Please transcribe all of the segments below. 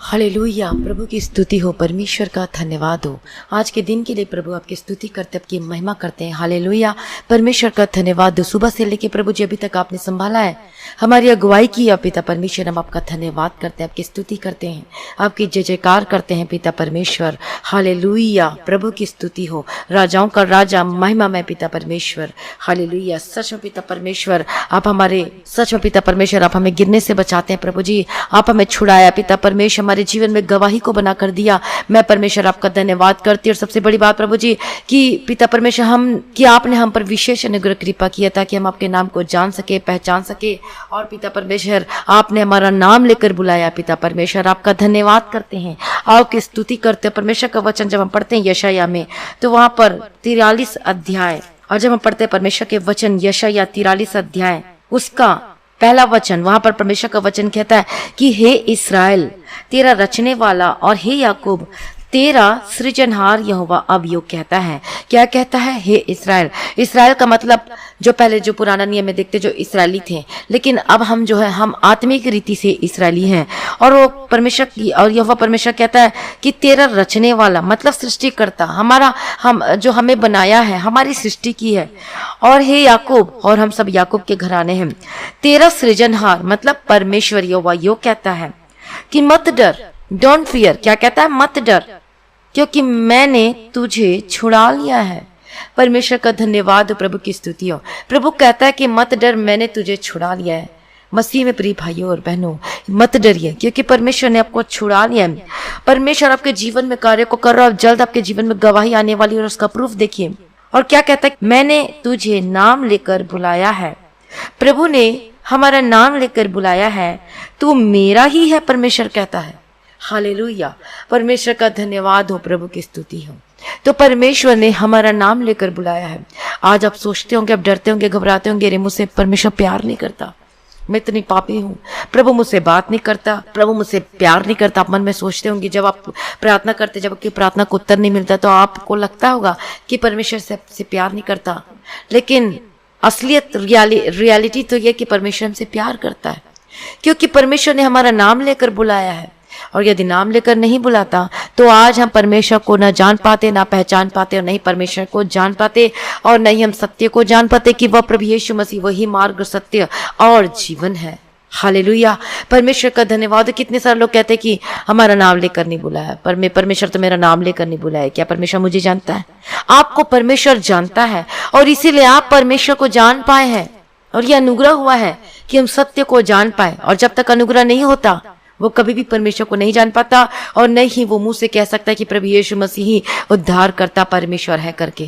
Hallelujah. प्रभु की स्तुति हो, परमेश्वर का धन्यवाद हो। आज के दिन के लिए प्रभु आपकी स्तुति करते, आपकी महिमा करते हैं। हालेलुया, परमेश्वर का धन्यवाद हो। सुबह से लेके प्रभु जी अभी तक आपने संभाला है, हमारी अगुवाई की है पिता परमेश्वर। हम आपका धन्यवाद करते हैं, आपकी स्तुति करते हैं, आपकी जय जयकार करते हैं पिता परमेश्वर। हालेलुया, प्रभु की स्तुति हो। राजाओं का राजा, महिमा में पिता परमेश्वर। हालेलुया, सच में पिता परमेश्वर आप हमारे, सच में पिता परमेश्वर आप हमें गिरने से बचाते हैं प्रभु जी। आप हमें छुड़ाया पिता परमेश्वर, हमारे जीवन में गवाही को बना कर दिया। मैं परमेश्वर आपका धन्यवाद करती हूँ। और सबसे बड़ी बात प्रभु जी कि पिता परमेश्वर कि आपने हम पर विशेष अनुग्रह कृपा किया ताकि हम आपके नाम को जान सके, पहचान सके। और पिता परमेश्वर आपने हमारा नाम लेकर बुलाया पिता परमेश्वर, आपका धन्यवाद करते हैं, आपकी स्तुति करते हैं। परमेश्वर का वचन जब हम पढ़ते हैं यशायाह में, तो वहां पर 43 अध्याय, और जब हम पढ़ते हैं परमेश्वर के वचन यशायाह 43 अध्याय उसका पहला वचन, वहां पर परमेश्वर का वचन कहता है कि हे इस्राएल तेरा रचने वाला और हे याकूब तेरा सृजनहार यहोवा अब योग कहता है। क्या कहता है? हे इस्राएल। इस्राएल का मतलब जो पहले जो पुराना नियम में देखते जो इसराइली थे, लेकिन अब हम जो है हम आत्मिक रीति से इसराइली हैं। और वो परमेश्वर की, और यहोवा परमेश्वर कहता है कि तेरा रचने वाला मतलब सृष्टिकर्ता, हमारा, हम जो हमें बनाया है, हमारी सृष्टि की है। और हे याकूब, और हम सब याकूब के घराने हैं। तेरा सृजनहार मतलब परमेश्वर यहोवा योग कहता है कि मत डर, डोंट फियर। क्या कहता है? मत डर, क्योंकि मैंने तुझे छुड़ा लिया है। परमेश्वर का धन्यवाद, प्रभु की स्तुति हो। प्रभु कहता है कि मत डर, मैंने तुझे छुड़ा लिया है। मसीह में प्रिय भाइयों और बहनों, मत डरिए, क्योंकि परमेश्वर ने आपको छुड़ा लिया है। परमेश्वर आपके जीवन में कार्य को कर रहा है। जल्द आपके जीवन में गवाही आने वाली है और उसका प्रूफ देखिए। और क्या कहता है? मैंने तुझे नाम लेकर बुलाया है। प्रभु ने हमारा नाम लेकर बुलाया है, तू मेरा ही है, परमेश्वर कहता है। हालेलुया, परमेश्वर का धन्यवाद हो, प्रभु की स्तुति हो। तो परमेश्वर ने हमारा नाम लेकर बुलाया है। आज आप सोचते होंगे, आप डरते होंगे, घबराते होंगे, अरे मुझसे परमेश्वर प्यार नहीं करता, मैं इतनी पापी हूँ, प्रभु मुझसे बात नहीं करता, प्रभु मुझसे प्यार नहीं करता। आप मन में सोचते होंगे, जब आप प्रार्थना करते, जब आपकी प्रार्थना को उत्तर नहीं मिलता, तो आपको लगता होगा कि परमेश्वर से प्यार नहीं करता। लेकिन असलियत, रियलिटी तो यह कि परमेश्वर हमसे प्यार करता है, क्योंकि परमेश्वर ने हमारा नाम लेकर बुलाया है। और यदि नाम लेकर नहीं बुलाता तो आज हम परमेश्वर को न जान पाते, ना पहचान पाते, और नहीं परमेश्वर को जान पाते, और नहीं हम सत्य को जान पाते कि वह प्रभु यीशु मसीह वही मार्ग, सत्य और जीवन है। हालेलुया, परमेश्वर का धन्यवाद। कितने सारे लोग कहते हैं कि हमारा नाम लेकर नहीं बुलाया, परमेश्वर तो मेरा नाम लेकर नहीं बुलाया। क्या परमेश्वर मुझे जानता है? आपको परमेश्वर जानता है, और इसीलिए आप परमेश्वर को जान पाए हैं। और यह अनुग्रह हुआ है कि हम सत्य को जान पाए। और जब तक अनुग्रह नहीं होता, वो कभी भी परमेश्वर को नहीं जान पाता, और नहीं ही वो मुंह से कह सकता है कि प्रभु यीशु मसीह ही उद्धार करता परमेश्वर है करके।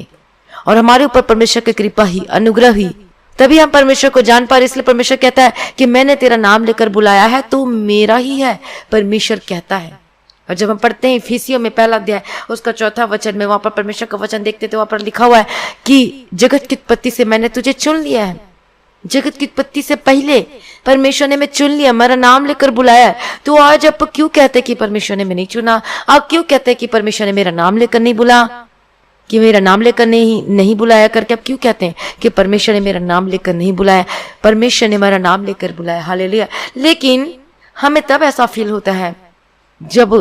और हमारे ऊपर परमेश्वर की कृपा ही, अनुग्रह ही, तभी हम परमेश्वर को जान पा रहे। इसलिए परमेश्वर कहता है कि मैंने तेरा नाम लेकर बुलाया है, तू मेरा ही है, परमेश्वर कहता है। और जब हम पढ़ते हैं इफिसियों में पहला अध्याय उसका 4वां वचन में, वहां पर परमेश्वर का वचन देखते तो वहां पर लिखा हुआ है कि जगत की उत्पत्ति से मैंने तुझे चुन लिया है। जगत की उत्पत्ति से पहले परमेश्वर ने मैं चुन लिया, मेरा नाम लेकर बुलाया है। तो आज आप क्यों कहते कि परमेश्वर ने मैं नहीं चुना? आप क्यों कहते कि परमेश्वर ने मेरा नाम लेकर नहीं बुला, कि मेरा नाम लेकर नहीं बुलाया करके? आप क्यों कहते हैं कि परमेश्वर ने मेरा नाम लेकर नहीं बुलाया? परमेश्वर ने मेरा नाम लेकर बुलाया। हालेलुया। लेकिन हमें तब ऐसा फील होता है जब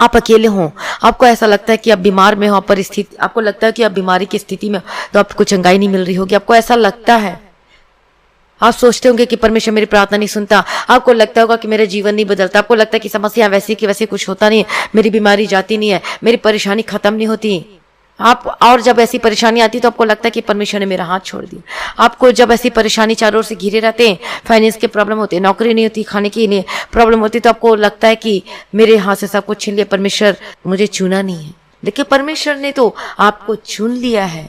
आप अकेले हों, आपको ऐसा लगता है कि आप बीमार में हो, परिस्थिति, आपको लगता है कि आप बीमारी की स्थिति में, तो आपको चंगाई नहीं मिल रही होगी, आपको ऐसा लगता है। आप सोचते होंगे कि परमेश्वर मेरी प्रार्थना नहीं सुनता, आपको लगता होगा कि मेरा जीवन नहीं बदलता, आपको लगता है कि समस्या वैसी की वैसे कुछ होता नहीं है, मेरी बीमारी जाती नहीं है, मेरी परेशानी खत्म नहीं होती। और जब ऐसी परेशानी आती तो आपको लगता है कि परमेश्वर ने मेरा हाथ छोड़ दिया। आपको जब ऐसी परेशानी चारों ओर से घिरे रहते हैं, फाइनेंस के प्रॉब्लम होती है, नौकरी नहीं होती, खाने की लिए प्रॉब्लम होती, तो आपको लगता है कि मेरे हाथ से सब कुछ छीन लिया, परमेश्वर मुझे चुना नहीं है। लेकिन परमेश्वर ने तो आपको चुन लिया है,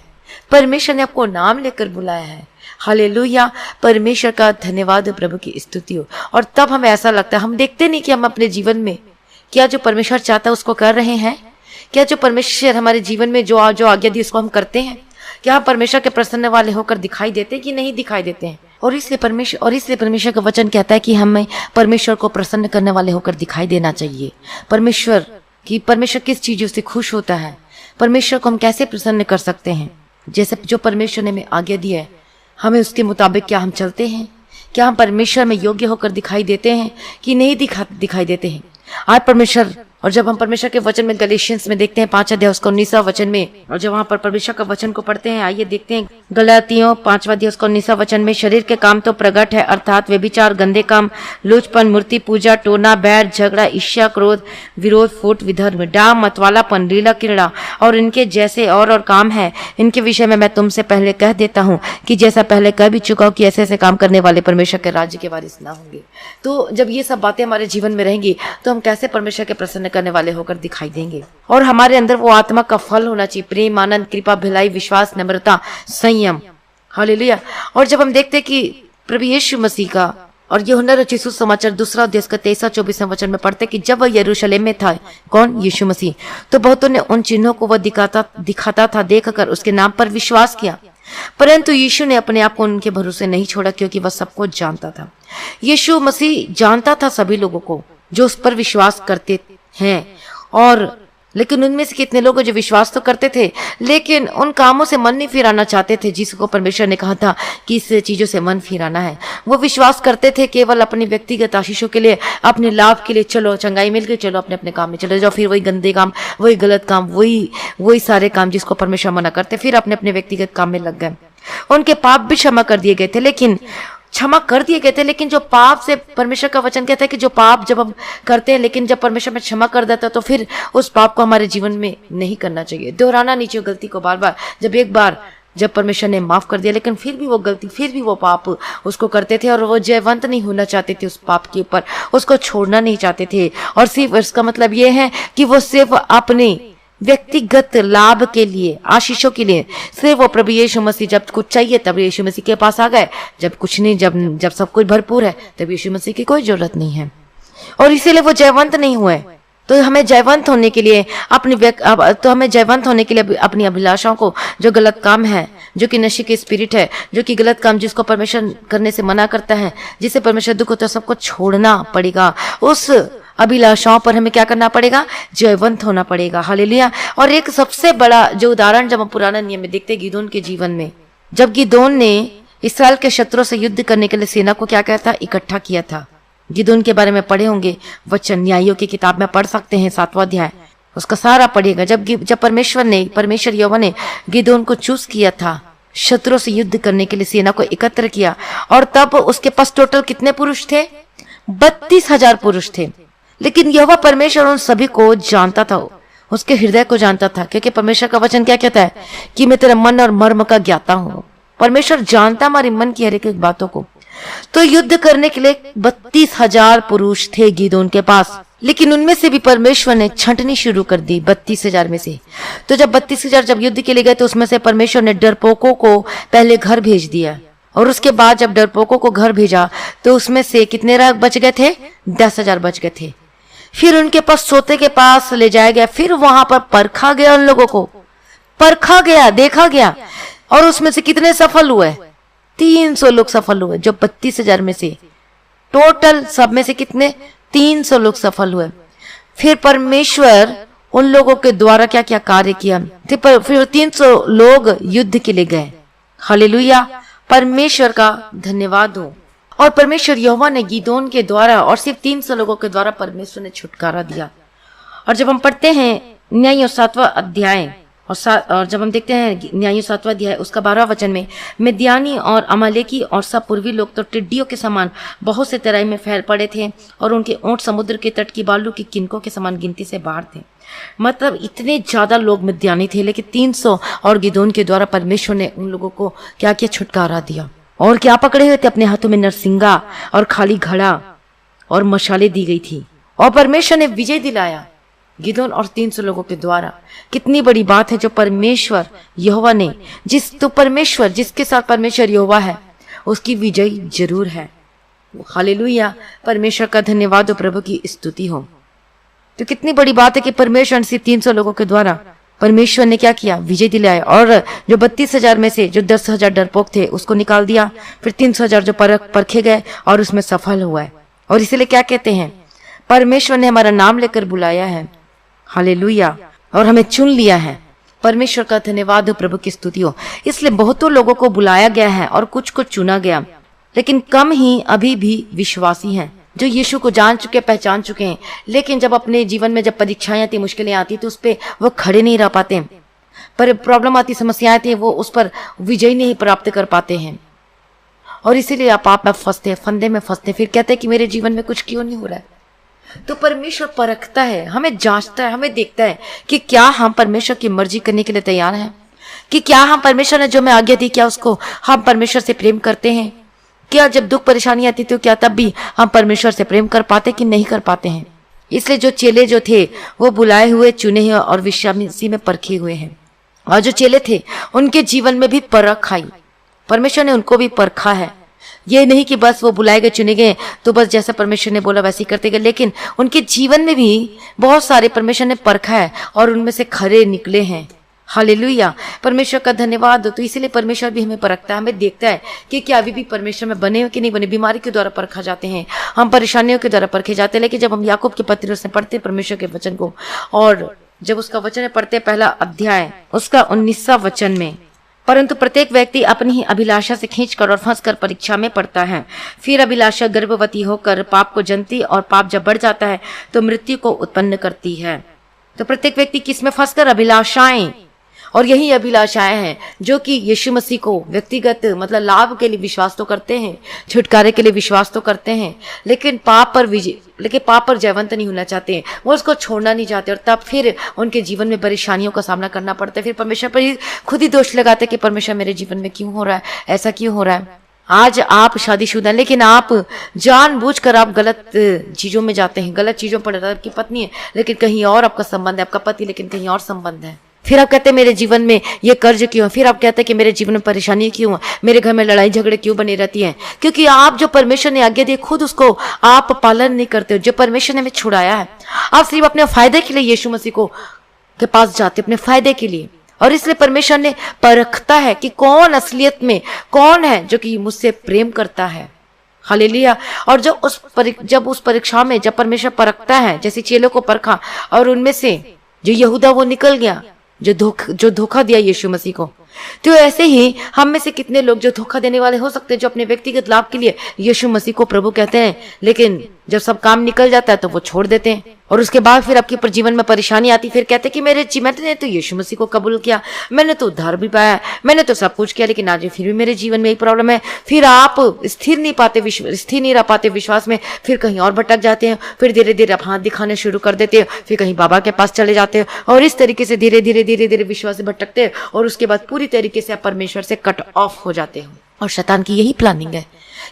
परमेश्वर ने आपको नाम लेकर बुलाया है। हालेलुया, परमेश्वर का धन्यवाद, प्रभु की स्तुति हो। और तब हमें ऐसा लगता है, हम देखते नहीं कि हम अपने जीवन में क्या जो परमेश्वर चाहता है उसको कर रहे हैं, क्या जो परमेश्वर हमारे जीवन में जो आज्ञा दी उसको हम करते हैं, क्या हम परमेश्वर के प्रसन्न वाले होकर दिखाई देते हैं कि नहीं दिखाई देते हैं। और इसलिए परमेश्वर का वचन कहता है कि हमें परमेश्वर को प्रसन्न करने वाले होकर दिखाई देना चाहिए। परमेश्वर किस चीजों से खुश होता है, परमेश्वर को हम कैसे प्रसन्न कर सकते हैं। जैसे जो परमेश्वर ने हमें आज्ञा दी है, हमें उसके मुताबिक क्या हम चलते हैं? क्या हम परमेश्वर में योग्य होकर दिखाई देते हैं कि नहीं दिखाई देते हैं? आज परमेश्वर, और जब हम परमेश्वर के वचन में गलेशियंस में देखते हैं 5 अध्याय उसका 19वां वचन में, और जब वहां पर परमेश्वर का वचन को पढ़ते हैं, आइए देखते हैं गलातियों 5वां अध्याय उसका 19वां वचन में, शरीर के काम तो प्रगट है, अर्थात व्यभिचार, गंदे काम, लूचपन, मूर्ति पूजा, टोना, बैर, झगड़ा, ईर्ष्या, क्रोध, विरोध, फूट, विधर्म, डाह, मतवालापन, लीला क्रीड़ा और इनके जैसे और काम है। इनके विषय में मैं तुमसे पहले कह देता हूँ कि जैसा पहले कह भी चुका हूँ कि ऐसे ऐसे काम करने वाले परमेश्वर के राज्य के वारिस ना होंगे। तो जब ये सब बातें हमारे जीवन में रहेंगी तो हम कैसे परमेश्वर के प्रसन्न करने वाले होकर दिखाई देंगे। और हमारे अंदर वो आत्मा का फल होना चाहिए, प्रेम, आनंद, कृपा, भलाई, विश्वास, नम्रता, संयम। हालेलुया। और जब हम देखते हैं कि प्रभु यीशु मसीह का, और यूहन्ना रचित सुसमाचार 2 अध्याय का 23-24 वचन में पढ़ते कि जब वह यरूशलेम में था, कौन? यीशु मसीह, तो बहुतों ने उन चिन्हों को वह दिखाता था देखकर उसके नाम पर विश्वास किया। परंतु यीशु ने अपने आप को उनके भरोसे नहीं छोड़ा, क्योंकि वह सबको जानता था। यीशु मसीह जानता था सभी लोगों को जो उस पर विश्वास करते हैं, और लेकिन उनमें से कितने लोग जो विश्वास तो करते थे लेकिन उन कामों से मन नहीं फिराना चाहते थे जिसको परमेश्वर ने कहा था कि इस चीजों से मन फिराना है। वो विश्वास करते थे केवल अपनी व्यक्तिगत आशीषों के लिए, अपने लाभ के लिए। चलो चंगाई मिल गई, चलो अपने अपने काम में चले जाओ, फिर वही गंदे काम, वही गलत काम, वही सारे काम जिसको परमेश्वर मना करते, फिर अपने अपने व्यक्तिगत काम में लग गए। उनके पाप भी क्षमा कर दिए गए थे, लेकिन जो पाप से परमेश्वर का वचन कहता है कि जो पाप जब हम करते हैं, लेकिन जब परमेश्वर में क्षमा कर देता है तो फिर उस पाप को हमारे जीवन में नहीं करना चाहिए। दोहराना नहीं चाहिए गलती को बार बार। जब एक बार जब परमेश्वर ने माफ कर दिया, लेकिन फिर भी वो गलती, फिर भी वो पाप उसको करते थे, और वो जयवंत नहीं होना चाहते थे उस पाप के ऊपर, उसको छोड़ना नहीं चाहते थे। और सिर्फ इसका मतलब ये है कि वो सिर्फ अपने व्यक्तिगत लाभ के लिए, आशीषों के लिए, सिर्फ वो प्रभु यीशु मसीह जब कुछ चाहिए तब यीशु मसीह के पास आ गए, जब कुछ नहीं, जब सब कुछ भरपूर है तब यीशु मसीह की कोई जरूरत नहीं है, और इसीलिए वो जयवंत नहीं हुए। तो हमें जयवंत होने के लिए अपनी अभिलाषाओं को, जो गलत काम है, जो कि नशे की स्पिरिट है, जो कि गलत काम जिसको परमेश्वर करने से मना करता है, जिससे परमेश्वर दुख होता है, सबको छोड़ना पड़ेगा। उस अभिलाषाओं पर हमें क्या करना पड़ेगा? जयवंत होना पड़ेगा। हालेलुया। और एक सबसे बड़ा जो उदाहरण जब हम पुराना नियम में देखते हैं गिदोन के जीवन में, जब गिदोन ने इस्राएल के शत्रुओं से युद्ध करने के लिए सेना को क्या कहता, इकट्ठा किया था। गिदोन के बारे में पढ़े होंगे, वचन न्यायों की किताब में पढ़ सकते हैं, 7वां अध्याय उसका सारा पढ़िएगा। जब परमेश्वर यहोवा ने गिदोन को चूज किया था शत्रुओं से युद्ध करने के लिए, सेना को एकत्र किया, और तब उसके पास टोटल कितने पुरुष थे? 32,000 पुरुष थे। लेकिन यहोवा परमेश्वर उन सभी को जानता था, उसके हृदय को जानता था, क्योंकि परमेश्वर का वचन क्या कहता है कि मैं तेरा मन और मर्म का ज्ञाता हूँ। परमेश्वर जानता हमारे मन की हर एक बातों को। तो युद्ध करने के लिए 32,000 पुरुष थे गिदोन के पास, लेकिन उनमें से भी परमेश्वर ने छंटनी शुरू कर दी 32,000 में से। तो जब 32,000 जब युद्ध के लिए गए तो उसमें से परमेश्वर ने डरपोकों को पहले घर भेज दिया, और उसके बाद जब डरपोकों को घर भेजा तो उसमें से कितने बच गए थे? 10,000 बच गए थे। फिर उनके पास सोते के पास ले जाया गया, फिर वहां पर परखा गया, उन लोगों को परखा गया, देखा गया, और उसमें से कितने सफल हुए? 300 लोग सफल हुए। जो 32,000 में से टोटल सब में से कितने? 300 लोग सफल हुए। फिर परमेश्वर उन लोगों के द्वारा क्या क्या कार्य किया, फिर 300 लोग युद्ध के लिए गए। हालेलुया। परमेश्वर का धन्यवाद हो। और परमेश्वर यहोवा ने गिदोन के द्वारा और सिर्फ 300 लोगों के द्वारा परमेश्वर ने छुटकारा दिया। और जब हम पढ़ते हैं न्यायों 7वां अध्याय, और जब हम देखते हैं न्यायों 7वां अध्याय उसका 12वां वचन में, मिद्यानी और अमालेकी और सब पूर्वी लोग तो टिड्डियों के समान बहुत से तराई में फैल पड़े थे, और उनके ऊंट समुद्र के तट की बालू की किनकों के समान गिनती से बाहर थे। मतलब इतने ज्यादा लोग मिद्यानी थे, लेकिन 300 और गिदोन के द्वारा परमेश्वर ने उन लोगों को क्या किया? छुटकारा दिया। और क्या पकड़े हुए थे? अपने हाथों में नरसिंगा और खाली घड़ा और मशाले दी गई थी, और परमेश्वर ने विजय दिलाया गिदोन और 300 लोगों के द्वारा। कितनी बड़ी बात है जो परमेश्वर यहोवा ने, जिसके साथ परमेश्वर यहोवा है उसकी विजय जरूर है। हालेलुया। परमेश्वर का धन्यवाद हो, प्रभु की स्तुति हो। तो कितनी बड़ी बात है कि परमेश्वर सिर्फ 300 लोगों के द्वारा परमेश्वर ने क्या किया? विजय दिलाया। और जो 32,000 में से जो 10,000 डरपोक थे उसको निकाल दिया। फिर 300,000 जो परखे गए और उसमें सफल हुआ है। और इसीलिए क्या कहते हैं? परमेश्वर ने हमारा नाम लेकर बुलाया है। हालेलुया। और हमें चुन लिया है। परमेश्वर का धन्यवाद हो, प्रभु की स्तुति हो। इसलिए बहुतों लोगों को बुलाया गया है और कुछ को चुना गया, लेकिन कम ही अभी भी विश्वासी हैं। जो यीशु को जान चुके, पहचान चुके हैं, लेकिन जब अपने जीवन में जब परीक्षाएं आती, मुश्किलें आती, तो उस पर वो खड़े नहीं रह पाते, पर प्रॉब्लम आती, समस्याएं आती है, वो उस पर विजय नहीं प्राप्त कर पाते हैं, और इसीलिए आप में फंसते हैं, फंदे में फंसते हैं, फिर कहते हैं कि मेरे जीवन में कुछ क्यों नहीं हो रहा है। तो परमेश्वर परखता है, हमें जांचता है, हमें देखता है कि क्या हम परमेश्वर की मर्जी करने के लिए तैयार हैं, कि क्या हम परमेश्वर ने जो हमें आज्ञा दी, क्या उसको हम परमेश्वर से प्रेम करते हैं, क्या जब दुख परेशानी आती तो क्या तब भी हम परमेश्वर से प्रेम कर पाते कि नहीं कर पाते हैं। इसलिए जो चेले जो थे वो बुलाए हुए, चुने हुए और विश्वासी में परखे हुए हैं, और जो चेले थे उनके जीवन में भी परख आई, परमेश्वर ने उनको भी परखा है। ये नहीं कि बस वो बुलाए गए, चुने गए तो बस जैसा परमेश्वर ने बोला वैसे ही करते गए, लेकिन उनके जीवन में भी बहुत सारे परमेश्वर ने परखा है और उनमें से खरे निकले हैं। हालेलुया, परमेश्वर का धन्यवाद हो। तो इसीलिए परमेश्वर भी हमें परखता है, हमें देखता है कि क्या अभी भी परमेश्वर में बने हो कि नहीं बने। बीमारी के द्वारा परखा जाते हैं, हम परेशानियों के द्वारा परखे जाते हैं, लेकिन जब हम याकूब के पत्र से पढ़ते परमेश्वर के वचन को, और जब उसका वचन पढ़ते पहला अध्याय उसका 19वां वचन में, परंतु प्रत्येक व्यक्ति अपनी ही अभिलाषा से खींचकर और फंसकर परीक्षा में पड़ता है, फिर अभिलाषा गर्भवती होकर पाप को जनती, और पाप जब बढ़ जाता है तो मृत्यु को उत्पन्न करती है। तो प्रत्येक व्यक्ति किसमें फंसकर, अभिलाषाएं, और यही अभिलाषाएं हैं जो कि यीशु मसीह को व्यक्तिगत मतलब लाभ के लिए विश्वास तो करते हैं, छुटकारे के लिए विश्वास तो करते हैं, लेकिन पाप पर जयवंत नहीं होना चाहते हैं, वो उसको छोड़ना नहीं चाहते, और तब फिर उनके जीवन में परेशानियों का सामना करना पड़ता है। फिर परमेश्वर पर ही खुद ही दोष लगाते कि परमेश्वर मेरे जीवन में क्यों हो रहा है, ऐसा क्यों हो रहा है। आज आप शादीशुदा हैं, लेकिन आप जानबूझकर आप गलत चीजों में जाते हैं, गलत चीजों पर, आपकी पत्नी है लेकिन कहीं और आपका संबंध है, आपका पति लेकिन कहीं और संबंध है। फिर आप कहते हैं मेरे जीवन में ये कर्ज क्यों, फिर आप कहते हैं कि मेरे जीवन में परेशानी क्यों, मेरे घर में लड़ाई झगड़े क्यों बनी रहती हैं, क्योंकि आप जो परमेश्वर ने आज्ञा दी खुद उसको आप पालन नहीं करते हो। जो परमेश्वर ने हमें छुड़ाया है, आप सिर्फ अपने फायदे के लिए यीशु मसीह को के पास जाते, अपने फायदे के लिए, और इसलिए परमेश्वर ने परखता है कि कौन असलियत में कौन है जो कि मुझसे प्रेम करता है। हालेलुया। और जब उस परीक्षा में जब परमेश्वर परखता है, जैसे चेलों को परखा, और उनमें से जो यहूदा वो निकल गया जो धोखा दिया यीशु मसीह को, तो ऐसे ही हम में से कितने लोग जो धोखा देने वाले हो सकते हैं, जो अपने व्यक्तिगत लाभ के लिए यीशु मसीह को प्रभु कहते हैं, लेकिन जब सब काम निकल जाता है तो वो छोड़ देते हैं, और उसके बाद फिर आपके ऊपर जीवन में परेशानी आती, फिर कहते हैं कि मैंने तो यीशु मसीह को कबूल किया, मैंने तो उद्धार भी पाया, मैंने तो सब कुछ किया, लेकिन आज फिर भी मेरे जीवन में एक प्रॉब्लम है। फिर आप स्थिर नहीं रह पाते विश्वास में, फिर कहीं और भटक जाते हैं, फिर धीरे धीरे आप हाथ दिखाने शुरू कर देते हैं, फिर कहीं बाबा के पास चले जाते हैं, और इस तरीके से धीरे धीरे विश्वास से भटकते हैं, और उसके बाद पूरी तरीके से आप परमेश्वर से कट ऑफ हो जाते हो। और शैतान की यही प्लानिंग है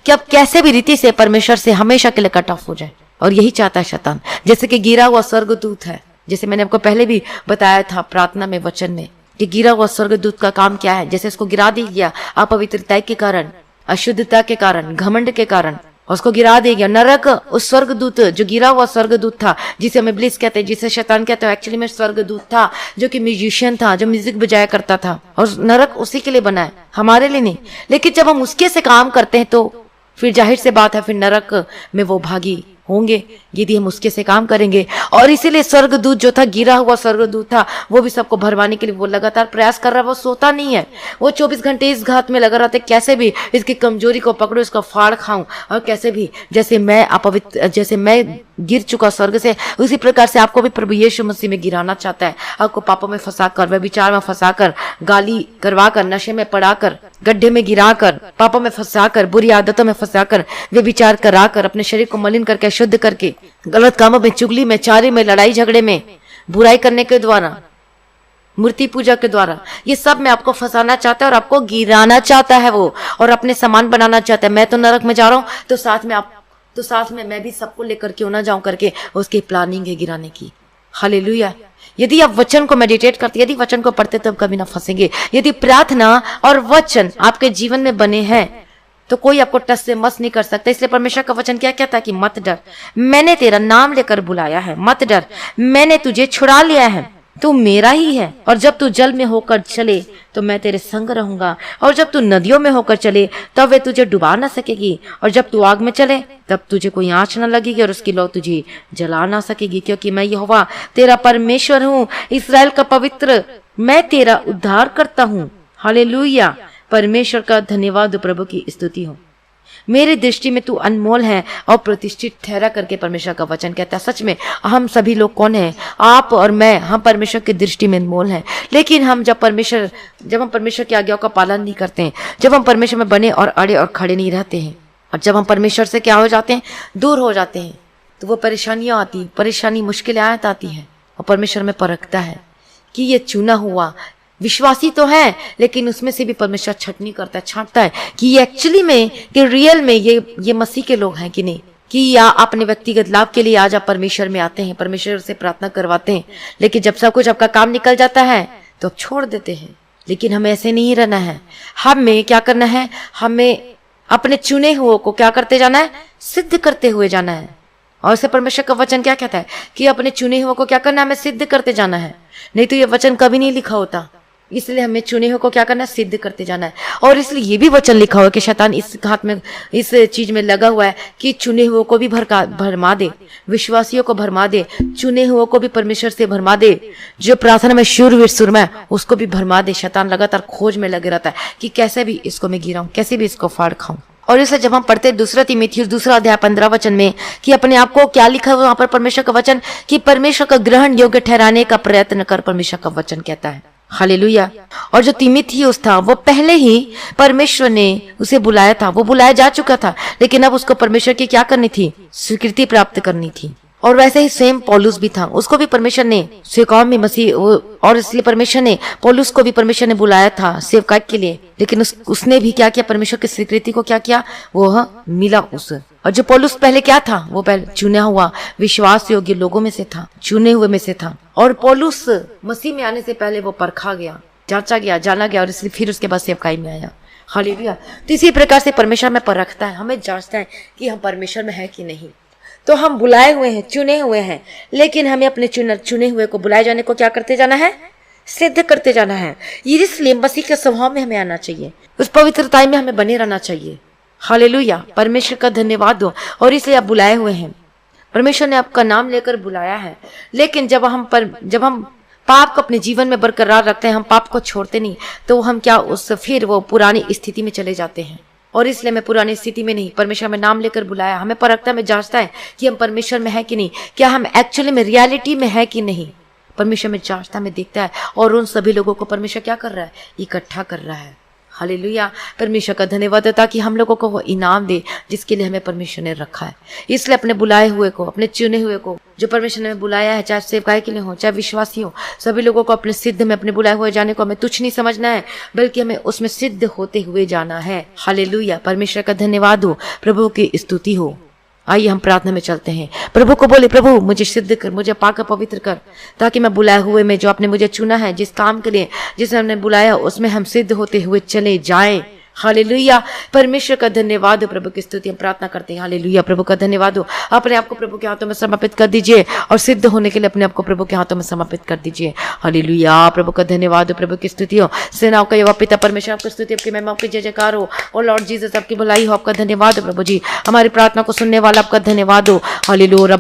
कि आप कैसे भी रीति से परमेश्वर से हमेशा के लिए कट ऑफ हो जाए, और यही चाहता है शैतान। जैसे कि गिरा हुआ स्वर्गदूत है, जैसे मैंने आपको पहले भी बताया था प्रार्थना में, वचन में, कि गिरा हुआ स्वर्गदूत का काम क्या है। जैसे उसको गिरा दिया गया अपवित्रता के कारण, अशुद्धता के कारण, घमंड के कारण, उसको गिरा देगा। नरक उस स्वर्गदूत जो गिरा हुआ स्वर्गदूत था, जिसे हम इब्लिस कहते हैं, जिसे शैतान कहते हैं, एक्चुअली में स्वर्गदूत था जो कि म्यूजिशियन था, जो म्यूजिक बजाया करता था, और नरक उसी के लिए बना है, हमारे लिए नहीं। लेकिन जब हम उसके से काम करते हैं तो फिर जाहिर से बात है, फिर नरक में वो भागी होंगे यदि हम उसके से काम करेंगे। और इसीलिए स्वर्गदूत जो था, गिरा हुआ स्वर्गदूत था, वो भी सबको भरवाने के लिए वो लगातार प्रयास कर रहा है, वो सोता नहीं है, वो 24 घंटे इस घात में लगा रहता है, कैसे भी इसकी कमजोरी को पकड़ो, इसका फाड़ खाऊं, और कैसे भी जैसे मैं गिर चुका स्वर्ग से, उसी प्रकार से आपको भी प्रभु यीशु मसीह में गिराना चाहता है। आपको पापों में फंसाकर, व्यभिचार में फंसाकर, गाली करवाकर, नशे में पड़ाकर, गड्ढे में गिराकर, पापों में फंसाकर, बुरी आदतों में फंसाकर, व्यभिचार कराकर, अपने शरीर को मलिन करके, शुद्ध करके, गलत कामों में, चुगली में, चारी में, लड़ाई झगड़े में, बुराई करने के द्वारा, मूर्ति पूजा के द्वारा, ये सब में आपको फंसाना चाहता है और आपको गिराना चाहता है वो, और अपने समान बनाना चाहता है। मैं तो नरक में जा रहा हूं तो साथ में मैं भी सबको लेकर क्यों ना जाऊं करके उसकी प्लानिंग है गिराने की। हालेलुया। यदि आप वचन को मेडिटेट करते, यदि वचन को पढ़ते, तब कभी ना फंसेंगे। यदि प्रार्थना और वचन आपके जीवन में बने हैं तो कोई आपको टस से मस नहीं कर सकता। इसलिए परमेश्वर का वचन क्या कहता है कि मत डर, मैंने तेरा नाम लेकर बुलाया है, मत डर, मैंने तुझे छुड़ा लिया है, तू मेरा ही है। और जब तू जल में होकर चले तो मैं तेरे संग रहूंगा, और जब तू नदियों में होकर चले तब वे तुझे डुबा ना सकेगी, और जब तू आग में चले तब तुझे कोई आंच न लगेगी, और उसकी लौ तुझे जला ना सकेगी, क्योंकि मैं यहोवा तेरा परमेश्वर हूँ, इस्राएल का पवित्र, मैं तेरा उद्धार करता हूँ। हालेलुया। परमेश्वर का धन्यवाद, प्रभु की स्तुति हो। मेरी दृष्टि में तू अनमोल है और प्रतिष्ठित ठहरा करके परमेश्वर का वचन कहता है। सच में हम सभी लोग कौन हैं? आप और मैं, हम परमेश्वर की दृष्टि में अनमोल हैं। लेकिन हम जब हम परमेश्वर की आज्ञाओं का पालन नहीं करते हैं, जब हम परमेश्वर में बने और अड़े और खड़े नहीं रहते हैं, और जब हम परमेश्वर से क्या हो जाते हैं, दूर हो जाते हैं, तो वो परेशानियां आती, परेशानी मुश्किलें आती हैं, और परमेश्वर में परखता है कि ये चुना हुआ विश्वासी तो है, लेकिन उसमें से भी परमेश्वर छटनी करता है, छांटता है कि ये एक्चुअली में, कि रियल में ये मसीह के लोग हैं कि नहीं, कि या अपने व्यक्तिगत लाभ के लिए आज आप परमेश्वर में आते हैं, परमेश्वर से प्रार्थना करवाते हैं, लेकिन जब सब कुछ आपका काम निकल जाता है तो आप छोड़ देते हैं। लेकिन हमें ऐसे नहीं रहना है। हमें क्या करना है? हमें अपने चुने हुए को क्या करते जाना है? सिद्ध करते हुए जाना है। और इसे परमेश्वर का वचन क्या कहता है कि अपने चुने हुए को क्या करना है? हमें सिद्ध करते जाना है। नहीं तो ये वचन कभी नहीं लिखा होता। इसलिए हमें चुने हुए को क्या करना है? सिद्ध करते जाना है। और इसलिए ये भी वचन लिखा हुआ है कि शैतान इस हाथ में, इस चीज में लगा हुआ है कि चुने हुए को भी भरमा दे, विश्वासियों को भरमा दे, चुने हुए को भी परमेश्वर से भरमा दे, जो प्रार्थना में शूरवीर सुरमा उसको भी भरमा दे। शैतान लगातार खोज में लगे रहता है कि कैसे भी इसको मैं गिराऊं, कैसे भी इसको फाड़ खाऊं। और इसे जब हम पढ़ते हैं 2 तीमुथियुस 2 अध्याय 15 वचन में कि अपने आप को क्या लिखा हुआ वहां पर परमेश्वर का वचन, कि परमेश्वर का ग्रहण योग्य ठहराने का प्रयत्न कर, परमेश्वर का वचन कहता है। हालेलुया। और जो तीमुथियुस था वो पहले ही परमेश्वर ने उसे बुलाया था, वो बुलाया जा चुका था, लेकिन अब उसको परमेश्वर की क्या करनी थी? स्वीकृति प्राप्त करनी थी। और वैसे ही सेम पौलुस भी था, उसको भी परमेश्वर ने स्वीकार में मसीह, और इसलिए परमेश्वर ने पौलुस को भी परमेश्वर ने बुलाया था सेवकाई के लिए, लेकिन उसने भी क्या किया? परमेश्वर की स्वीकृति को क्या किया? वो मिला उसे। और जो पौलुस पहले क्या था? वो पहले चुना हुआ विश्वास योग्य लोगों में से था, चुने हुए में से था। और पौलुस मसीह में आने से पहले वो परखा गया, जांचा गया, जाना गया, और इसलिए फिर उसके बाद सेवकाई में आया। हालेलुया। तो इसी प्रकार से परमेश्वर में परखता है, हमें जांचता है कि हम परमेश्वर में है कि नहीं। तो हम बुलाए हुए हैं, चुने हुए हैं, लेकिन हमें अपने चुने हुए को, बुलाए जाने को क्या करते जाना है? सिद्ध करते जाना है। इसलिए मसीह के स्वभाव में हमें आना चाहिए, उस पवित्रता में हमें बने रहना चाहिए। हालेलुया। परमेश्वर का धन्यवाद दो। और इसलिए आप बुलाए हुए हैं, परमेश्वर ने आपका नाम लेकर बुलाया है। लेकिन जब हम पाप को अपने जीवन में बरकरार रखते हैं, हम पाप को छोड़ते नहीं, तो हम क्या फिर वो पुरानी स्थिति में चले जाते हैं। और इसलिए मैं पुरानी स्थिति में नहीं, परमेश्वर में नाम लेकर बुलाया, हमें परखता में जांचता है कि हम परमेश्वर में है कि नहीं, क्या हम एक्चुअली में रियलिटी में है कि नहीं। परमेश्वर में जांचता, में देखता है, और उन सभी लोगों को परमेश्वर क्या कर रहा है? इकट्ठा कर रहा है। हालेलुया। परमेश्वर का धन्यवाद है ताकि हम लोगों को वो इनाम दे जिसके लिए हमें परमेश्वर ने रखा है। इसलिए अपने बुलाए हुए को, अपने चुने हुए को, जो परमेश्वर ने बुलाया है, चाहे सेवकाई के लिए हो, चाहे विश्वासी हो, सभी लोगों को अपने सिद्ध में, अपने बुलाए हुए जाने को हमें तुच्छ नहीं समझना है, बल्कि हमें उसमें सिद्ध होते हुए जाना है। हालेलुया। परमेश्वर का धन्यवाद हो, प्रभु की स्तुति हो। आइए हम प्रार्थना में चलते हैं। प्रभु को बोले, प्रभु मुझे सिद्ध कर, मुझे पाक पवित्र कर, ताकि मैं बुलाए हुए में, जो आपने मुझे चुना है, जिस काम के लिए जिसने हमने बुलाया, उसमें हम सिद्ध होते हुए चले जाएं। हालेलुया। परमेश्वर का धन्यवाद हो, प्रभु की स्तुति हम प्रार्थना करते हैं। हालेलुया। प्रभु का धन्यवाद हो। अपने आप को प्रभु के हाथों में समर्पित कर दीजिए, और सिद्ध होने के लिए अपने आप को प्रभु के हाथों में समर्पित कर दीजिए। हालेलुया। प्रभु का धन्यवाद हो, प्रभु की स्तुति हो। सेनाओं का यहोवा पिता परमेश्वर, आपकी स्तुति, आपकी महिमा, आपकी जय जयकार हो। और लॉर्ड जीसस, आपकी भलाई हो, आपका धन्यवाद हो प्रभु जी। हमारी प्रार्थना को सुनने वाला आपका धन्यवाद हो। हालेलुया।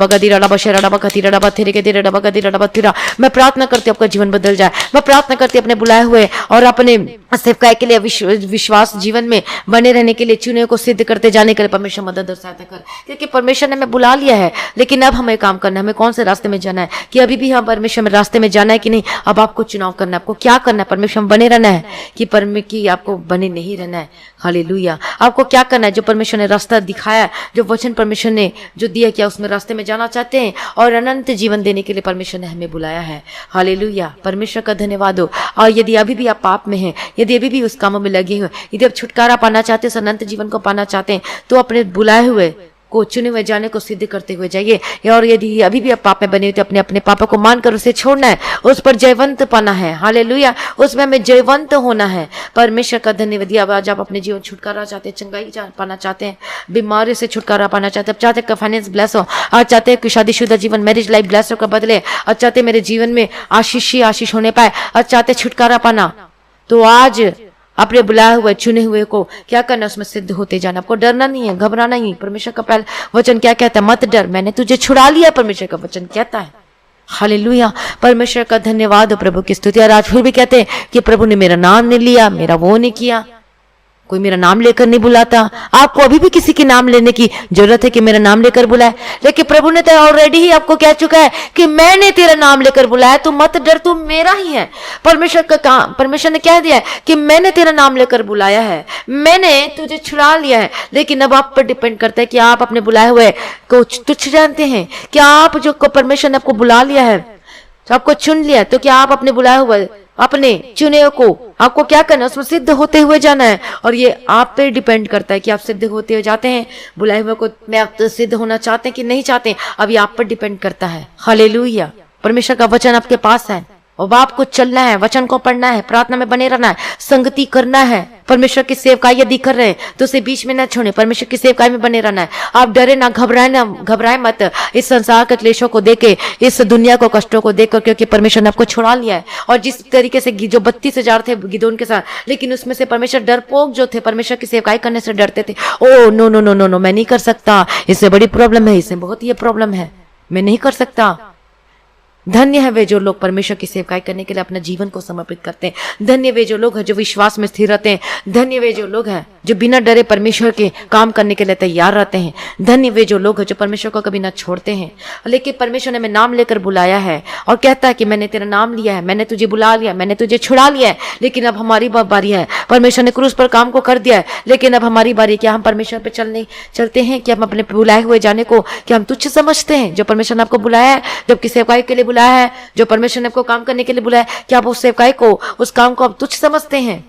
मैं प्रार्थना करती हूँ आपका जीवन बदल जाए। मैं प्रार्थना करती हूँ अपने बुलाए हुए और अपने सेवकाई के लिए विश्वास जीवन में बने रहने के लिए, चुने को सिद्ध करते जाने के लिए परमेश्वर मदद और सहायता कर। क्योंकि परमेश्वर ने हमें बुला लिया है, लेकिन अब हमें काम करना है। हमें कौन से रास्ते में जाना है, कि अभी भी हम परमेश्वर में रास्ते में जाना है कि नहीं। अब आपको चुनाव करना है, आपको क्या करना है। परमेश्वर में बने रहना है कि आपको बने नहीं रहना है। हालेलुया। आपको क्या करना है? जो परमेश्वर ने रास्ता दिखाया, जो वचन परमेश्वर ने जो दिया, क्या उसमें रास्ते में जाना चाहते हैं, और अनंत जीवन देने के लिए परमेश्वर ने हमें बुलाया है। हालेलुया। परमेश्वर का धन्यवाद हो। और यदि अभी भी आप पाप में हैं, यदि अभी भी उस कामों में लगे हुए, यदि आप छुटकारा पाना चाहते हैं, अनंत जीवन को पाना चाहते हैं, तो अपने बुलाए हुए को, चुने हुए जाने को सिद्ध करते हुए जाइए। और यदि अभी भी आप पाप में बने हो, तो अपने अपने पापों को मानकर उसे छोड़ना है, उस पर जयवंत पाना है। हालेलुया। उसमें हमें जयवंत होना है। परमेश्वर का धन्यवाद। आज आप अपने जीवन छुटकारा चाहते हैं, चंगाई पाना चाहते हैं, बीमारी से छुटकारा पाना चाहते हैं, चाहते हैं फाइनेंस ब्लेस हो, आज चाहते हैं कि शादीशुदा जीवन, मैरिज लाइफ ब्लेस होकर बदले, आज चाहते हैं मेरे जीवन में आशीष ही आशीष होने पाए, आज चाहते छुटकारा पाना, तो आज अपने बुलाए हुए, चुने हुए को क्या करना, उसमें सिद्ध होते जाना। आपको डरना नहीं है, घबराना नहीं। परमेश्वर का पहला वचन क्या कहता है? मत डर, मैंने तुझे छुड़ा लिया। परमेश्वर का वचन कहता है। हालेलुया। परमेश्वर का धन्यवाद हो, प्रभु की स्तुति। और आज फिर भी कहते हैं कि प्रभु ने मेरा नाम नहीं लिया, मेरा वो नहीं किया। कोई मेरा नाम लेकर नहीं बुलाता। आपको अभी भी किसी के नाम लेने की जरूरत है कि मेरा नाम लेकर बुलाए, लेकिन प्रभु ने तो ऑलरेडी ही आपको कह चुका है कि मैंने तेरा नाम लेकर बुलाया, तू मत डर, तू मेरा ही है। परमेश्वर ने कह दिया है कि मैंने तेरा नाम लेकर बुलाया है, मैंने तुझे छुड़ा लिया है। लेकिन अब आप पर डिपेंड करता है कि आप अपने बुलाए हुए को तुच्छ जानते हैं। क्या आप जो परमेश्वर ने आपको बुला लिया है, तो आपको चुन लिया, तो क्या आप अपने बुलाए हुए, अपने चुने को आपको क्या करना है, उसमें सिद्ध होते हुए जाना है। और ये आप पे डिपेंड करता है कि आप सिद्ध होते हुए जाते हैं, बुलाए हुए को मैं आप तो सिद्ध होना चाहते हैं कि नहीं चाहते, अब ये आप पर डिपेंड करता है। हालेलुया। परमेश्वर का वचन आपके पास है, और आपको चलना है, वचन को पढ़ना है, प्रार्थना में बने रहना है, संगति करना है। परमेश्वर की सेवकाई यदि कर रहे हैं तो उसे बीच में न छोड़े, परमेश्वर की सेवकाई में बने रहना है। आप डरे ना, घबराए मत इस संसार के क्लेशों को देके, इस दुनिया को कष्टों को देखकर, क्योंकि परमेश्वर ने आपको छुड़ा लिया है। और जिस तरीके से जो 32,000 थे गिदोन के साथ, लेकिन उसमें से परमेश्वर डरपोक जो थे, परमेश्वर की सेवकाई करने से डरते थे। Oh no no no no no, मैं नहीं कर सकता, इससे बड़ी प्रॉब्लम है, इससे बहुत ये प्रॉब्लम है, मैं नहीं कर सकता। धन्य है वे जो लोग परमेश्वर की सेवकाई करने के लिए अपना जीवन को समर्पित करते हैं। धन्य वे जो लोग हैं जो विश्वास में स्थिर रहते हैं। धन्य वे जो लोग हैं जो बिना डरे परमेश्वर के काम करने के लिए तैयार रहते हैं। धन्य वे जो लोग हैं जो परमेश्वर को कभी ना छोड़ते हैं। लेकिन परमेश्वर ने हमें नाम लेकर बुलाया है और कहता है कि मैंने तेरा नाम लिया है, मैंने तुझे बुला लिया, मैंने तुझे छुड़ा लिया है। लेकिन अब हमारी बारी है। परमेश्वर ने क्रूस पर काम को कर दिया है, लेकिन अब हमारी बारी। क्या हम परमेश्वर पर चलते हैं कि हम अपने बुलाए हुए जाने को क्या हम तुच्छ समझते हैं? जो परमेश्वर ने आपको बुलाया है, जबकि सेवकाई के लिए बुलाया है, जो परमेश्वर ने आपको काम करने के लिए बुलाया है, क्या आप उस सेवकाई को, उस काम को आप तुच्छ समझते हैं?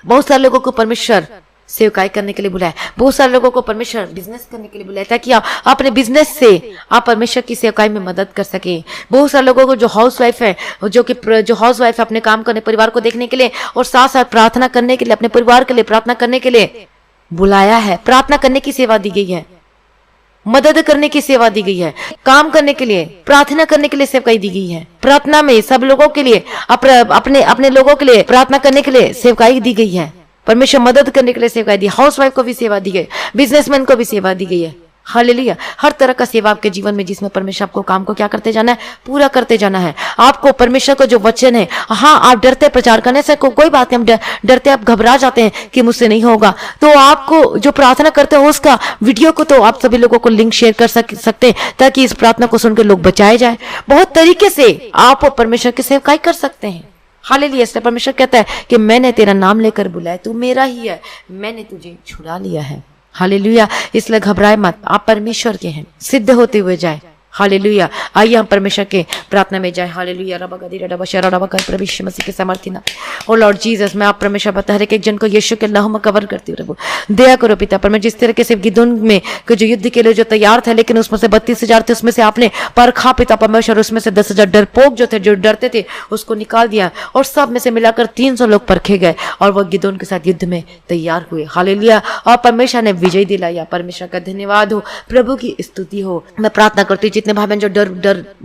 बहुत सारे लोगों को परमेश्वर सेवकाई करने के लिए बुलाया, बहुत सारे लोगों को परमेश्वर बिजनेस करने के लिए बुलाया, ताकि आप अपने बिजनेस से आप परमेश्वर की सेवकाई में मदद कर सके। बहुत सारे लोगों को जो हाउस वाइफ है, जो हाउस वाइफ अपने काम करने, परिवार को देखने के लिए और साथ साथ प्रार्थना करने के लिए, अपने परिवार के लिए प्रार्थना करने के लिए बुलाया है। प्रार्थना करने की सेवा दी गई है, मदद करने की सेवा दी गई है, काम करने के लिए, प्रार्थना करने के लिए सेवकाई दी गई है। प्रार्थना में सब लोगों के लिए, अपने लोगों के लिए प्रार्थना करने के लिए सेवकाई दी गई है। परमेश्वर मदद करने के लिए सेवकाई दी। हाउस वाइफ को भी सेवा दी गई, बिजनेसमैन को भी सेवा दी गई है। हालेलुया। हर तरह का सेवा आपके जीवन में, जिसमें परमेश्वर आपको काम को क्या करते जाना है, पूरा करते जाना है। आपको परमेश्वर का जो वचन है, हाँ आप डरते प्रचार करने से कोई बात नहीं, हम डरते, आप घबरा जाते हैं कि मुझसे नहीं होगा, तो आपको जो प्रार्थना करते हो उसका वीडियो को तो आप सभी लोगों को लिंक शेयर कर सकते हैं, ताकि इस प्रार्थना को सुनकर लोग बचाए जाए। बहुत तरीके से आप परमेश्वर की सेवकाई कर सकते हैं। हालेलुया। इसलिए परमेश्वर कहता है कि मैंने तेरा नाम लेकर बुलाया, तू मेरा ही है, मैंने तुझे छुड़ा लिया है। हालेलुया। इसलिए घबराए मत, आप परमेश्वर के हैं, सिद्ध होते हुए जाए। हालेलुया। आइए हम परमेश्वर के प्रार्थना में जाए। हालेलुया। रबा गदी रबा शरा रबा कर प्रभु यीशु मसीह के सामर्थ्य ना। ओ लॉर्ड जीसस, मैं आप परमेश्वर बता, हर एक जन को यीशु के लहू में कवर करती हूँ। प्रभु दया करो पिता। पर मैं जिस तरीके से गिदोन में जो युद्ध के लिए जो तैयार थे, लेकिन उसमें से 32,000 थे, उसमें से आपने परखा पिता परमेश्वर, उसमें से 10,000 डरपोक जो थे, जो डरते थे, उसको निकाल दिया और सब में से मिलाकर 300 लोग परखे गए और वह गिदोन के साथ युद्ध में तैयार हुए। हालेलुया। और परमेश्वर ने विजय दिलाया। परमेश्वर का धन्यवाद हो, प्रभु की स्तुति हो। मैं प्रार्थना करती हूँ जितने भाई बहन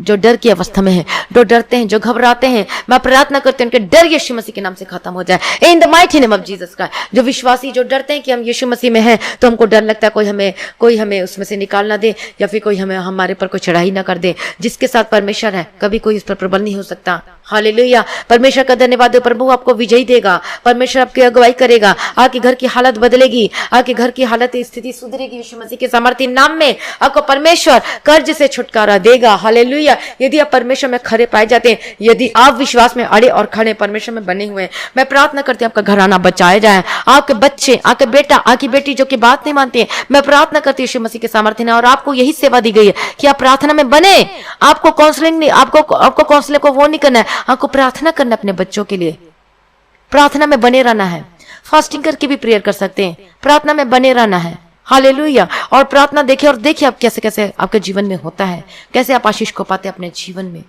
जो डर की अवस्था में है, जो डरते हैं, जो घबराते हैं, मैं प्रार्थना करती हूँ उनके डर यीशु मसीह के नाम से खत्म हो जाए, इन the mighty name of Jesus का। जो विश्वासी जो डरते हैं कि हम यीशु मसीह में हैं, तो हमको डर लगता है कोई हमें उसमें से निकाल ना दे, या फिर कोई हमारे पर कोई चढ़ाई ना कर दे। जिसके साथ परमेश्वर है, कभी कोई इस पर प्रबल नहीं हो सकता। हालेलुया। परमेश्वर का धन्यवाद हो। प्रभु आपको विजय देगा, परमेश्वर आपकी अगुवाई करेगा, आपके घर की हालत बदलेगी, आपके घर की हालत स्थिति सुधरेगी। यीशु मसीह के सामर्थ्य नाम में आपको परमेश्वर कर्ज से छुटकारा देगा। हालेलुया। यदि आप परमेश्वर में खड़े पाए जाते हैं, यदि आप विश्वास में अड़े और खड़े परमेश्वर में बने हुए हैं, मैं प्रार्थना करती हूँ आपका घराना बचाया जाए, आपके बच्चे, आपके बेटा, आपकी बेटी जो कि बात नहीं मानते हैं, मैं प्रार्थना करती हूँ यीशु मसीह के सामर्थ्य ने। और आपको यही सेवा दी गई है कि आप प्रार्थना में बने। आपको काउंसलिंग नहीं, आपको काउंसलर को वो नहीं करना है, आपको प्रार्थना करना अपने बच्चों के लिए, प्रार्थना में बने रहना है। फास्टिंग करके भी प्रेयर कर सकते हैं, प्रार्थना में बने रहना है। हालेलुया। और प्रार्थना देखिए, और देखिए आप कैसे कैसे आपके जीवन में होता है, कैसे आप आशीष को पाते हैं अपने जीवन में।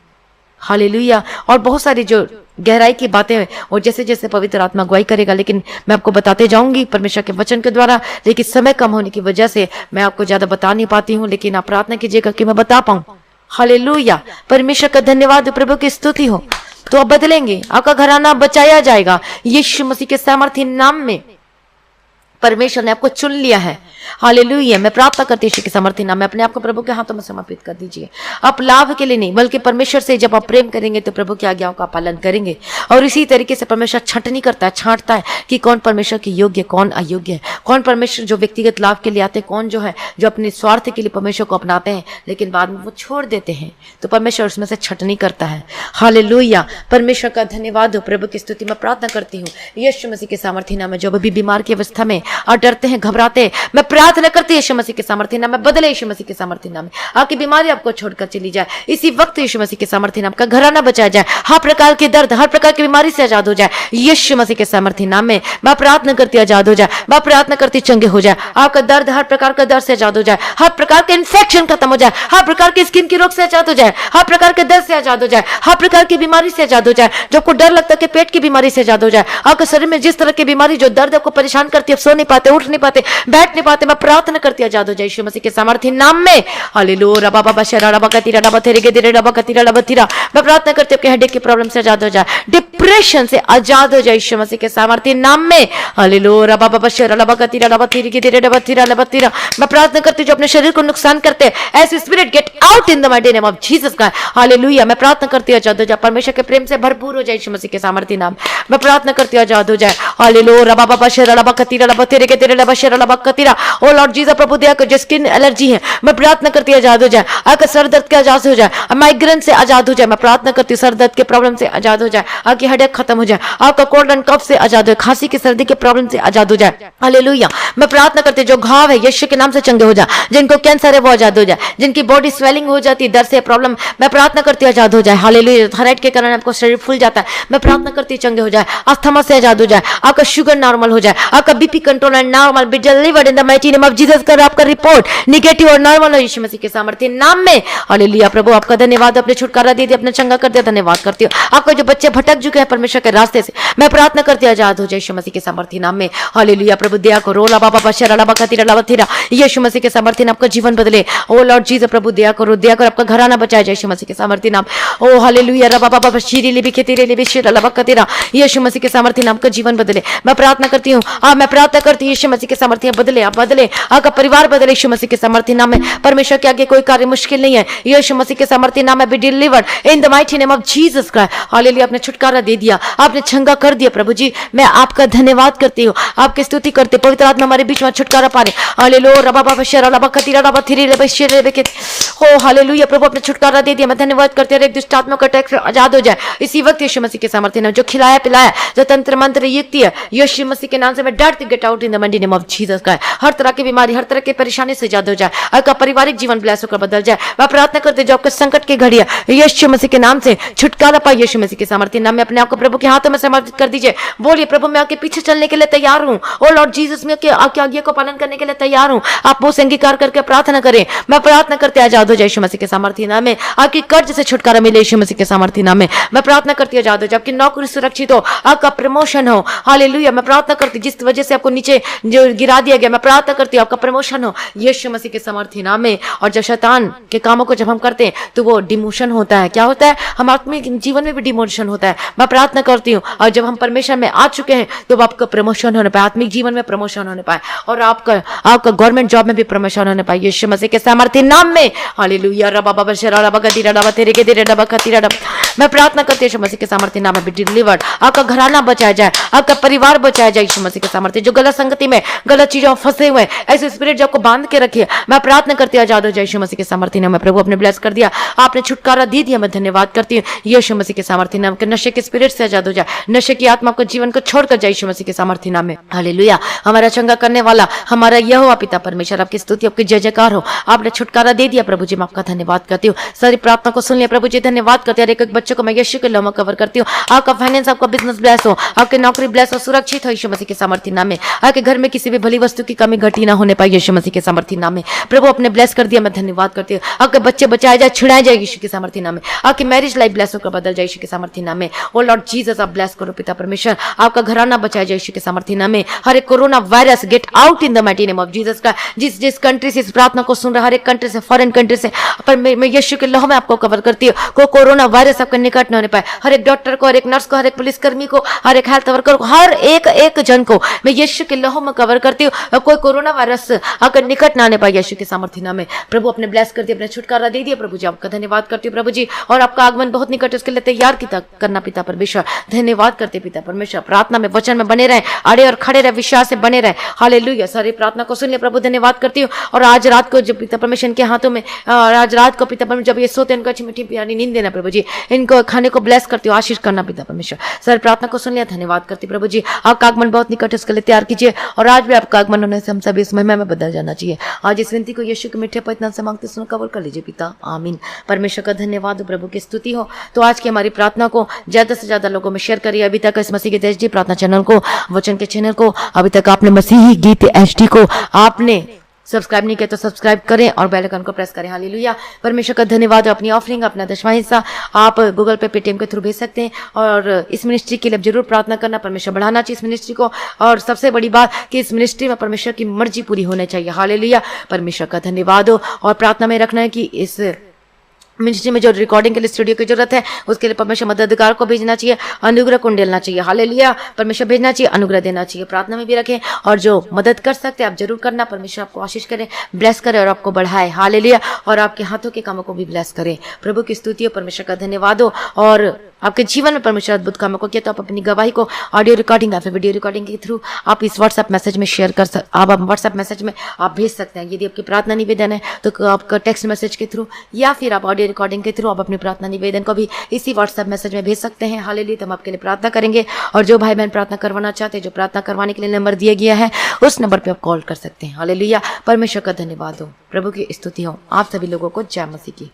हालेलुया। और बहुत सारी जो गहराई की बातें हैं, और जैसे जैसे पवित्र आत्मा अगुवाई करेगा, लेकिन मैं आपको बताते जाऊंगी परमेश्वर के वचन के द्वारा। लेकिन समय कम होने की वजह से मैं आपको ज्यादा बता नहीं पाती हूँ, लेकिन आप प्रार्थना कीजिएगा कि मैं बता पाऊं। हालेलुया। परमेश्वर का धन्यवाद, प्रभु की स्तुति हो। तो आप बदलेंगे, आपका घराना बचाया जाएगा यीशु मसीह के सामर्थ्य नाम में। परमेश्वर ने आपको चुन लिया है। हालेलुया। मैं प्रार्थना करती हूं यीशु के सामर्थ्य नाम में अपने आप को प्रभु के हाथों में समर्पित कर दीजिए। आप लाभ के लिए नहीं बल्कि परमेश्वर से जब आप प्रेम करेंगे तो प्रभु की आज्ञाओं का पालन करेंगे। और इसी तरीके से परमेश्वर छंटनी करता है, छांटता है कि कौन परमेश्वर के योग्य, कौन अयोग्य है, कौन परमेश्वर जो व्यक्तिगत लाभ के लिए आते हैं, कौन जो है जो अपने स्वार्थ के लिए परमेश्वर को अपनाते हैं लेकिन बाद में वो छोड़ देते हैं। तो परमेश्वर उसमें से छंटनी करता है। हालेलुया। परमेश्वर का धन्यवाद हो। प्रभु की स्तुति मैं प्रार्थना करती हूँ यीशु मसीह के सामर्थ्य नाम में जो अभी बीमार की अवस्था में और डरते हैं, घबराते हैं, मैं प्रार्थना करती हूँ यीशु मसीह के सामर्थ्य नाम में बदले। यीशु मसीह के सामर्थ्य नाम में आपकी बीमारी आपको छोड़कर चली जाए इसी वक्त। यीशु मसीह के सामर्थ्य नाम का घराना बचाया जाए, हर प्रकार के दर्द, हर प्रकार की बीमारी से आजाद हो जाए यीशु मसीह के सामर्थ्य नाम में। मैं प्रार्थना करती आजाद हो जाए, मैं प्रार्थना करती चंगे हो जाए, आपका दर्द, हर प्रकार का दर्द से आजाद हो जाए, हर प्रकार के इन्फेक्शन खत्म हो जाए, हर प्रकार के स्किन के रोग से आजाद हो जाए, हर प्रकार के दर्द से आजाद हो जाए, हर प्रकार की बीमारी से आजाद हो जाए, जो आपको डर लगता है कि पेट की बीमारी से आजाद हो जाए। आपके शरीर में जिस तरह की बीमारी जो दर्द आपको परेशान करती है, सो नहीं पाते, उठ नहीं पाते, बैठ नहीं पाते, मैं प्रार्थना करती आजाद हो जाए यीशु मसीह के सामर्थ्य नाम में। हालेलुया। रबा बाबा शरा रबा कतीरा रबा तेरे के तेरे रबा कतीरा रबा तीरा। मैं प्रार्थना करती हूं कि हेडेक की प्रॉब्लम से आजाद हो जाए, डिप्रेशन से आजाद हो जाए यीशु मसीह के सामर्थ्य नाम में। हालेलुया। रबा बाबा शरा रबा कतीरा रबा तेरे के तेरे रबा तीरा रबा तीरा। मैं प्रार्थना करती हूं जो अपने शरीर को नुकसान करते हैं ऐसे spirit gate out in the mighty name of Jesus का। हालेलुया। मैं प्रार्थना करती हूं आजाद हो जाए, परमेश्वर के प्रेम से भरपूर हो जाए यीशु मसीह के सामर्थ्य नाम। मैं प्रार्थना करती हूं आजाद हो जाए। हालेलुया। रबा बाबा शरा रबा कतीरा रबा तेरे के तेरे रबा शरा रबा कतीरा। ओ लॉर्ड जीसस प्रभु दया कर, जो स्किन एलर्जी है मैं प्रार्थना करती हूं आजाद हो जाए, आपका सर दर्द के आजाद हो जाए, माइग्रेन से आजाद हो जाए, मैं प्रार्थना करती हूं सर दर्द के प्रॉब्लम से आजाद हो जाए, आपकी हेडेक खत्म हो जाए, आपका कोल्ड एंड कफ से आजाद हो, खांसी की सर्दी के प्रॉब्लम से आजाद हो जाए। हालेलुया। मैं प्रार्थना करती हूं जो घाव है यीशु के नाम से चंगे हो जाए, जिनको कैंसर है वो आजाद हो जाए, जिनकी बॉडी स्वेलिंग हो जाती है, दर्द से प्रॉब्लम, मैं प्रार्थना करती हूं आजाद हो जाए। हालेलुया। थायराइड के कारण आपको शरीर फूल जाता है, मैं प्रार्थना करती हूं चंगे हो जाए, अस्थमा से आजाद हो जाए, आपका शुगर नॉर्मल हो जाए, आपका BP control and normal be delivered in the mighty name of Jesus. कर आपका रिपोर्ट निगेटिव और नॉर्मल हो यीशु मसीह के सामर्थ्य नाम में। हालेलुया। प्रभु आपका धन्यवाद, अपने छुटकारा दे दिया, अपने चंगा कर दिया, धन्यवाद करती हूँ। आपका जो बच्चे भटक चुके हैं परमेश्वर के रास्ते से, मैं प्रार्थना करती हूं आजाद हो जाए यीशु मसीह के सामर्थ्य नाम में। हालेलुया। प्रभु दया करो। ला बाबा बशरा ला बाबा तीरा ला तीरा। यीशु मसीह के सामर्थ्य नाम आपका जीवन बदले। ओ लॉर्ड जीसस प्रभु दया करो, दया कर आपका घराना बचाया जाए यीशु मसीह के सामर्थ्य नाम। ओ हालेलुया। रा बाबा बाबा शीरी लिबी खेतीरे लिबी शिरा ला बाबा तीरा। यीशु मसीह के सामर्थ्य नाम का जीवन बदले। मैं प्रार्थना करती हूँ, मैं प्रार्थना करती हूँ यीशु मसीह के सामर्थ्य बदले, आप बदले, आपका परिवार बदले यीशु मसीह के सामर्थ्य नाम में। परमेश्वर के आगे कोई कार्य मुश्किल नहीं है यीशु मसीह के सामर्थ्य नाम में। Be delivered in the mighty name of Jesus Christ. Hallelujah. आपने छुटकारा दे दिया, आपने छंगा कर दिया प्रभु जी, मैं आपका धन्यवाद करती हूँ, आपकी स्तुति करते, पवित्र आत्मा हमारे बीच में छुटकारा पाने। हालेलुया। रबा बाबा शरा रबा कतीरा रबा थिरी रबा शिरे रबा के हो। हालेलुया। प्रभु आपने छुटकारा दे दिया, मैं धन्यवाद करते हूं। एक दुष्ट आत्मा का अटैक से आजाद हो जाए इसी वक्त यीशु मसीह के सामर्थ्य नाम। जो खिलाया पिलाया, जो तंत्र मंत्र युक्ति है यीशु मसीह के नाम से मैं डरती get out in the mighty name of Jesus Christ. हर तरह की बीमारी, हर तरह की परेशानी से आजाद हो जाए, आपका पारिवारिक जीवन ब्लेस होकर बदल जाए। मैं प्रार्थना करते जो आपके संकट की घड़ी है यीशु मसीह के नाम से छुटकारा पाए यीशु मसीह के सामर्थ्य नाम में। अपने आप को प्रभु के हाथों में समर्पित कर दीजिए। बोलिए प्रभु मैं आपके पीछे चलने के लिए तैयार हूँ। ओ लॉर्ड जीसस में आपकी आज्ञा को पालन करने के लिए तैयार हूँ। आप मुझसे अंगीकार करके प्रार्थना करें। मैं प्रार्थना करते आजाद हो जाए यीशु मसीह के सामर्थ्य नाम में। आपकी कर्ज से छुटकारा मिले यीशु मसीह के सामर्थ्य नाम में। मैं प्रार्थना करती आजाद हो जाए, आपकी नौकरी सुरक्षित हो, आपका प्रमोशन हो। हालेलुया। मैं प्रार्थना करती जिस वजह से आपको नीचे जो गिरा दिया गया, मैं प्रार्थना करती हूँ आपका प्रमोशन हो यीशु मसीह के सामर्थ्य नाम में। और जब शैतान के कामों को जब हम करते हैं तो वो डिमोशन होता है। क्या होता है? हम आत्मिक जीवन में भी डिमोशन होता है। मैं प्रार्थना करती हूँ और जब हम परमेश्वर में आ चुके हैं तो आपका प्रमोशन होने पाए, आत्मिक जीवन में प्रमोशन होने पाए और आपका गवर्नमेंट जॉब में भी प्रमोशन होने पाए यीशु मसीह के सामर्थ्य नाम में। हालेलुया। रबा बाबा शरा रबा गतीरा रबा तेरे के तेरे रबा खतीरा रबा। मैं प्रार्थना करती हूं यीशु मसीह के सामर्थ्य नाम में भी डिलीवर्ड, आपका घराना बचाया जाए, आपका परिवार बचाया जाए यीशु मसीह के सामर्थ्य। जो गलत संगति में, गलत चीजों में फंसे हुए ऐसे स्पिरिट जो आपको बांध के रखिए, मैं प्रार्थना करती हूं आजाद हो जाए यीशु मसीह के सामर्थ्य नाम में। प्रभु अपने ब्लेस कर दिया, आपने छुटकारा दे दिया, मैं धन्यवाद करती हूँ यीशु मसीह के सामर्थ्य नाम के। नशे के स्पिरिट से आजाद हो जाए, नशे की आत्मा को जीवन को छोड़कर जाए यीशु मसीह के सामर्थ्य नाम में। हालेलुया। हमारा चंगा करने वाला हमारा यहोवा पिता परमेश्वर, आपकी स्तुति आपकी जय जयकार हो। आपने छुटकारा दे दिया प्रभु जी, मैं आपका धन्यवाद करती हूँ। सारी प्रार्थना को सुन लिया प्रभु जी, धन्यवाद करती हूँ। एक बच्चों को मैं यीशु के लम्हा कवर करती हूँ। आपका फाइनेंस, आपका बिजनेस ब्लेस हो, आपकी नौकरी ब्लेस हो, सुरक्षित हो यीशु मसीह के सामर्थ्य नाम में। आपके घर में किसी भी भली वस्तु की कमी घटी ना होने पाए यीशु मसीह के सामर्थ्य नाम में। प्रभु अपने ब्लेस कर दिया, मैं धन्यवाद करती हूँ। आपके बच्चे बचाए जाए, छिड़ाए जाए यीशु के सामर्थ्य नाम में। आपकी मैरिज लाइफ ब्लेस होकर बदल जाए यीशु के सामर्थ्य नाम में। ओ लॉर्ड जीसस आप ब्लेस करो पिता परमेश्वर, आपका घराना बचाया जाए यीशु के सामर्थ्य नाम में। हर एक corona virus gate out in the mighty name of Jesus का। जिस कंट्री से इस प्रार्थना को सुन रहा, हर एक कंट्री से, फॉरेन कंट्री से, पर मैं यीशु के लहू में आपको कवर करती हूँ। कोई कोरोना वायरस आपके निकट न होने पाए। हर एक डॉक्टर को, हर एक नर्स को, हर एक पुलिसकर्मी को, हर एक हेल्थ वर्कर को, हर एक जन को मैं यीशु के लहू में कवर करती हूँ। कोई कोरोना वायरस आपके निकट ना आने पाए यीशु के सामर्थ्य नाम में। प्रभु अपने ब्लेस कर दिए, अपने छुटकारा दे दिए। प्रभु जी आपका धन्यवाद करती हूँ प्रभु जी, और आपका आगमन बहुत निकट, उसके लिए तैयार करना पिता परमेश्वर। धन्यवाद करते पिता परमेश्वर। प्रार्थना में, वचन में बने रहे, अड़े और खड़े रहे, विश्वास से बने रहे। हालेलुया। सारी प्रार्थना को सुन लिया प्रभु, धन्यवाद करती हूँ। और आज रात को जब पिता परमेश्वर के हाथों में, आज रात को पिता परमेश्वर जब ये सोते इनको अच्छी मीठी प्यारी नींद देना प्रभु जी, इनको खाने को ब्लेस करती हूँ, आशीष करना पिता परमेश्वर। सारी प्रार्थना को सुन लिया, धन्यवाद करती प्रभु जी। आपका आगमन बहुत निकट है, उसके लिए तैयार कीजिए। और आज भी आपका आगमन होने से हम सभी इस महिमा में बदल जाना चाहिए। आज इस विनती को यीशु के मीठे पवित्र से मांगते सुन कबूल कर लीजिए पिता, आमीन। परमेश्वर का धन्यवाद हो, प्रभु की स्तुति हो। तो आज की हमारी प्रार्थना को ज्यादा से ज्यादा लोगों में शेयर करिए। अभी तक इस मसीह के HD प्रार्थना चैनल को, वचन के चैनल को, अभी तक आपने मसीही गीत HD को आपने सब्सक्राइब नहीं किया तो सब्सक्राइब करें और बेल आइकन को प्रेस करें। हालेलुया। परमेश्वर का धन्यवाद। अपनी ऑफरिंग, अपना दशवां हिस्सा आप गूगल पे, पेटीएम के थ्रू भेज सकते हैं। और इस मिनिस्ट्री के लिए जरूर प्रार्थना करना, परमेश्वर बढ़ाना चाहिए इस मिनिस्ट्री को। और सबसे बड़ी बात कि इस मिनिस्ट्री में परमेश्वर की मर्जी पूरी होनी चाहिए। हालेलुया। परमेश्वर का धन्यवाद हो। और प्रार्थना में रखना है कि इस मिनिस्ट्री में जो रिकॉर्डिंग के लिए स्टूडियो की जरूरत है, उसके लिए परमेश्वर मददगार को भेजना चाहिए, अनुग्रह को डेलना चाहिए। हालेलुया। परमेश्वर भेजना चाहिए, अनुग्रह देना चाहिए। प्रार्थना में भी रखें, और जो मदद कर सकते हैं आप जरूर करना। परमेश्वर आपको आशीष करे, ब्लेस करे और आपको बढ़ाए। हालेलुया। और आपके हाथों के कामों को भी ब्लेस करे। प्रभु की स्तुति हो, परमेश्वर का धन्यवाद हो। और आपके जीवन में परमेश्वर अद्भुत कामों को किया, तो आप अपनी गवाही को ऑडियो रिकॉर्डिंग या फिर वीडियो रिकॉर्डिंग के थ्रू आप इस व्हाट्सएप मैसेज में शेयर कर सकते, आप व्हाट्सएप मैसेज में आप भेज सकते हैं। यदि आपकी प्रार्थना निवेदन है तो आपका टेक्स्ट मैसेज के थ्रू, या फिर आप ऑडियो रिकॉर्डिंग के थ्रू आप अपनी प्रार्थना निवेदन को भी इसी व्हाट्सएप मैसेज में भेज सकते हैं। हालेलुया। तो हम आपके लिए प्रार्थना करेंगे। और जो भाई बहन प्रार्थना करवाना चाहते हैं, जो प्रार्थना करवाने के लिए नंबर दिया गया है, उस नंबर पर आप कॉल कर सकते हैं। हालेलुया। परमेश्वर का धन्यवाद हो, प्रभु की स्तुति हो। आप सभी लोगों को जय मसीह की।